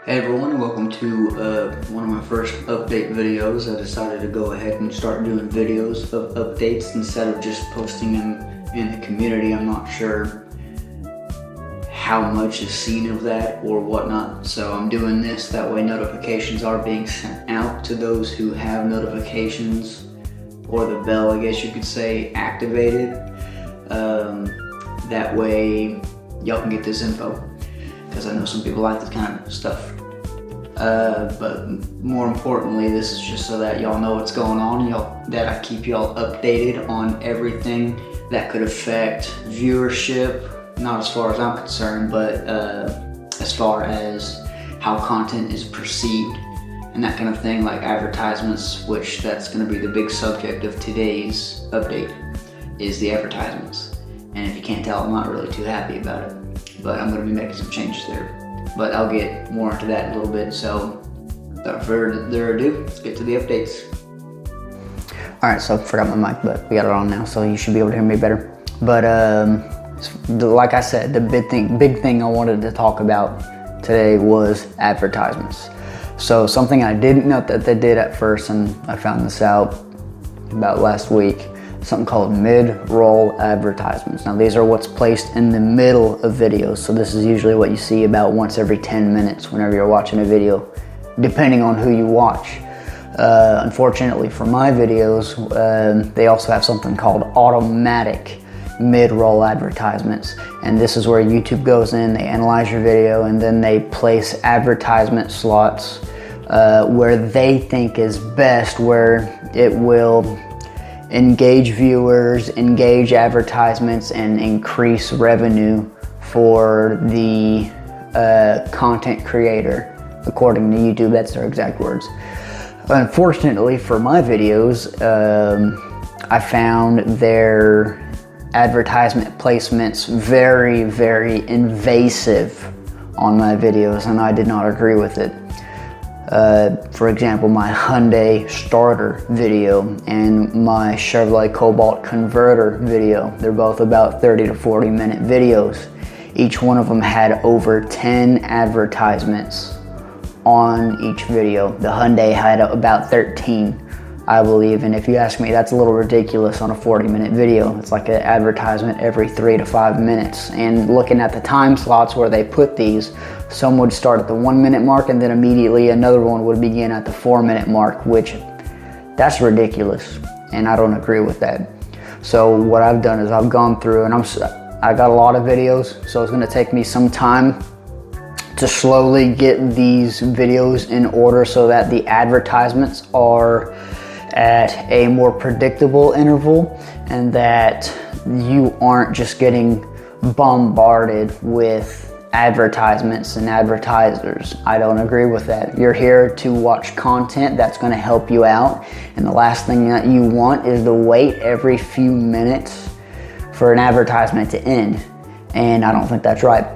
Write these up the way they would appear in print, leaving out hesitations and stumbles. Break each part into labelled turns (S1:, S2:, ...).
S1: Hey everyone, welcome to one of my first update videos. I decided to go ahead and start doing videos of updates instead of just posting them in the community. I'm not sure how much is seen of that or whatnot, so I'm doing this. That way notifications are being sent out to those who have notifications, or the bell, I guess you could say, activated. That way y'all can get this info, because I know some people like this kind of stuff. But more importantly, this is just so that y'all know what's going on, that I keep y'all updated on everything that could affect viewership, not as far as I'm concerned, but as far as how content is perceived and that kind of thing, like advertisements, which that's going to be the big subject of today's update, is the advertisements. And if you can't tell, I'm not really too happy about it, but I'm going to be making some changes there. But I'll get more into that in a little bit, so without further ado, let's get to the updates. Alright, so I forgot my mic, but we got it on now, so you should be able to hear me better. But like I said, the big thing I wanted to talk about today was advertisements. So something I didn't know that they did at first, and I found this out about last week, something called mid-roll advertisements. Now these are what's placed in the middle of videos. So this is usually what you see about once every 10 minutes whenever you're watching a video, depending on who you watch. Unfortunately for my videos, they also have something called automatic mid-roll advertisements. And this is where YouTube goes in, they analyze your video, and then they place advertisement slots where they think is best, where it will engage viewers, engage advertisements, and increase revenue for the content creator. According to YouTube, that's their exact words. Unfortunately for my videos, I found their advertisement placements very, very invasive on my videos, and I did not agree with it. For example, my Hyundai starter video and my Chevrolet Cobalt converter video, they're both about 30 to 40 minute videos. Each one of them had over 10 advertisements on each video. The Hyundai had about 13, I believe, and if you ask me, that's a little ridiculous on a 40-minute video. It's like an advertisement every 3 to 5 minutes. And looking at the time slots where they put these, some would start at the 1 minute mark, and then immediately another one would begin at the 4 minute mark, which that's ridiculous, and I don't agree with that. So what I've done is I've gone through, and I got a lot of videos, so it's gonna take me some time to slowly get these videos in order so that the advertisements are at a more predictable interval, and that you aren't just getting bombarded with advertisements and advertisers. I don't agree with that. You're here to watch content that's going to help you out, and the last thing that you want is to wait every few minutes for an advertisement to end, and I don't think that's right.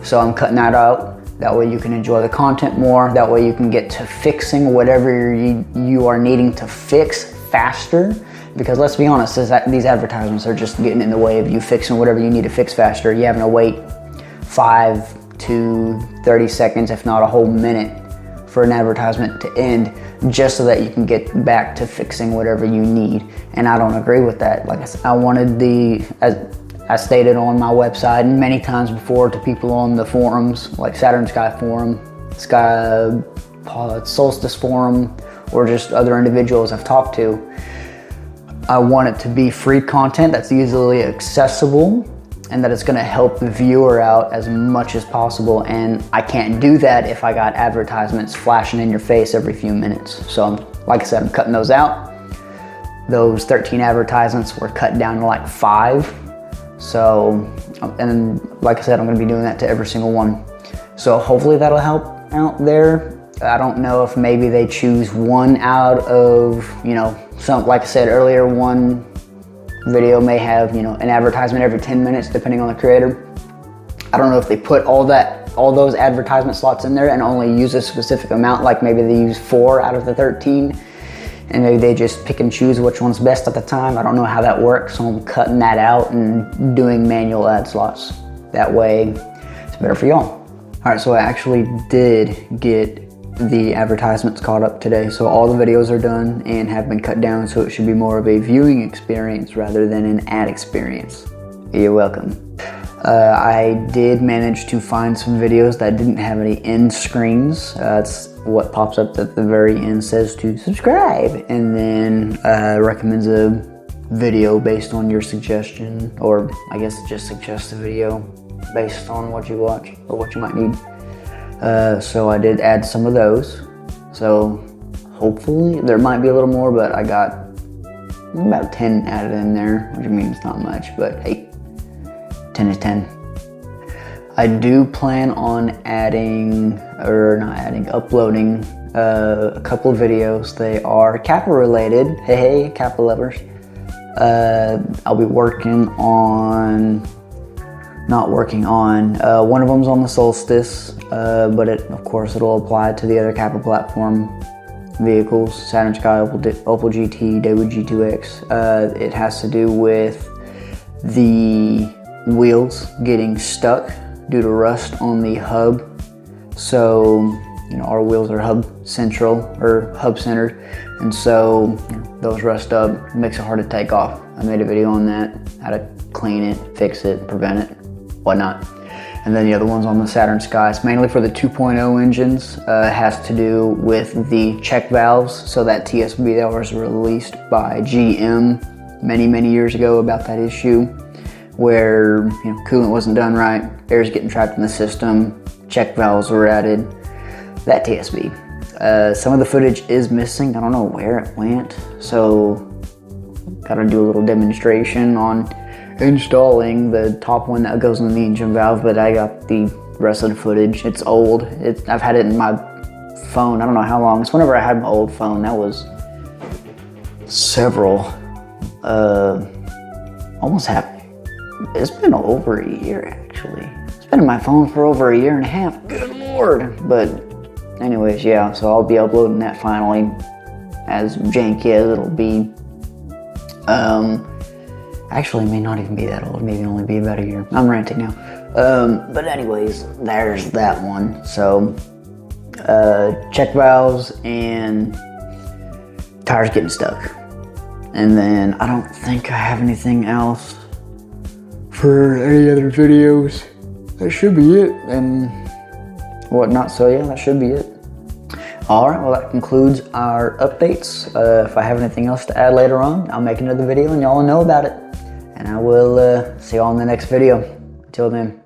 S1: So I'm cutting that out. That way you can enjoy the content more. That way you can get to fixing whatever you are needing to fix faster. Because let's be honest, these advertisements are just getting in the way of you fixing whatever you need to fix faster. You having to wait 5 to 30 seconds, if not a whole minute, for an advertisement to end, just so that you can get back to fixing whatever you need. And I don't agree with that. Like I said, I wanted as I stated on my website and many times before to people on the forums, like Saturn Sky Forum, Solstice Forum, or just other individuals I've talked to, I want it to be free content that's easily accessible, and that it's gonna help the viewer out as much as possible. And I can't do that if I got advertisements flashing in your face every few minutes. So like I said, I'm cutting those out. Those 13 advertisements were cut down to like 5. So, and like I said, I'm gonna be doing that to every single one. So hopefully that'll help out there. I don't know if maybe they choose one out of, some, like I said earlier, one video may have, an advertisement every 10 minutes, depending on the creator. I don't know if they put all those advertisement slots in there and only use a specific amount, like maybe they use 4 out of the 13. And maybe they just pick and choose which one's best at the time. I don't know how that works, so I'm cutting that out and doing manual ad slots. That way, it's better for y'all. All right, so I actually did get the advertisements caught up today. So all the videos are done and have been cut down, so it should be more of a viewing experience rather than an ad experience. You're welcome. I did manage to find some videos that didn't have any end screens. That's what pops up at the very end, says to subscribe, and then recommends a video based on your suggestion, or I guess just suggests a video based on what you watch or what you might need. So I did add some of those. So hopefully there might be a little more, but I got about 10 added in there, which means not much, but hey, 10 is 10. I do plan on uploading a couple of videos. They are Kappa related. Hey, Kappa lovers. I'll be one of them's on the Solstice, but of course it'll apply to the other Kappa platform vehicles, Saturn Sky, Opel GT, Daewoo G2X. It has to do with the wheels getting stuck due to rust on the hub. So, our wheels are hub centered, and so those rust up, makes it hard to take off. I made a video on that, how to clean it, fix it, prevent it, whatnot. And then the other one's on the Saturn Sky. It's mainly for the 2.0 engines. It has to do with the check valves. So that TSB that was released by GM many years ago about that issue, where coolant wasn't done right, air's getting trapped in the system, check valves were added, that TSB. Some of the footage is missing. I don't know where it went, so gotta do a little demonstration on installing the top one that goes in the engine valve, but I got the rest of the footage. It's old. I've had it in my phone, I don't know how long. It's whenever I had my old phone. That was it's been over a year actually. It's been in my phone for over a year and a half. Good Lord. But anyways, yeah, so I'll be uploading that finally. As janky as it'll be. Actually, it may not even be that old. Maybe only be about a year. I'm ranting now. But anyways, there's that one. So, check valves and tires getting stuck. And then I don't think I have anything else for any other videos. That should be it, and whatnot. So yeah, that should be it. All right, well, that concludes our updates. If I have anything else to add later on, I'll make another video and y'all will know about it. And I will see y'all in the next video. Until then.